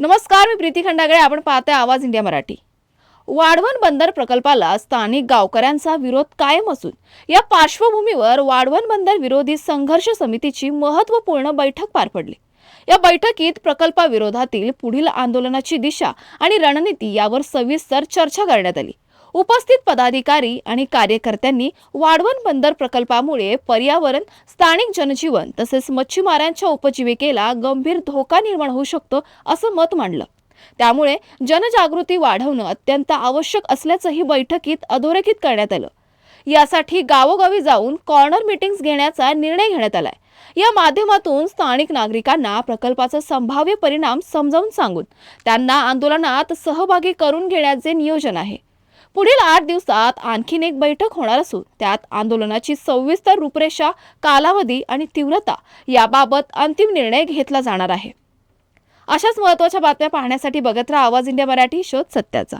नमस्कार, मी प्रीती खंडागळे. आपण पाहताय आवाज इंडिया मराठी. वाढवण बंदर प्रकल्पाला स्थानिक गावकऱ्यांचा विरोध कायम असून या पार्श्वभूमीवर वाढवण बंदर विरोधी संघर्ष समितीची महत्त्वपूर्ण बैठक पार पडली. या बैठकीत प्रकल्पाविरोधातील पुढील आंदोलनाची दिशा आणि रणनीती यावर सविस्तर चर्चा करण्यात आली. उपस्थित पदाधिकारी आणि कार्यकर्त्यांनी वाढवण बंदर प्रकल्पामुळे पर्यावरण, स्थानिक जनजीवन तसेच मच्छीमारांच्या उपजीविकेला गंभीर धोका निर्माण होऊ शकतो असं मत मांडलं. त्यामुळे जनजागृती वाढवणं अत्यंत आवश्यक असल्याचंही बैठकीत अधोरेखित करण्यात आलं. यासाठी गावोगावी जाऊन कॉर्नर मीटिंग्स घेण्याचा निर्णय घेण्यात आलाय. या माध्यमातून स्थानिक नागरिकांना प्रकल्पाचा संभाव्य परिणाम समजावून सांगून त्यांना आंदोलनात सहभागी करून घेण्याचे नियोजन आहे. पुढील 8 दिवसात आणखीन एक बैठक होणार असून त्यात आंदोलनाची सविस्तर रूपरेषा, कालावधी आणि तीव्रता याबाबत अंतिम निर्णय घेतला जाणार आहे. अशाच महत्त्वाच्या बातम्या पाहण्यासाठी बघत राहा आवाज इंडिया मराठी, शोध सत्याचा.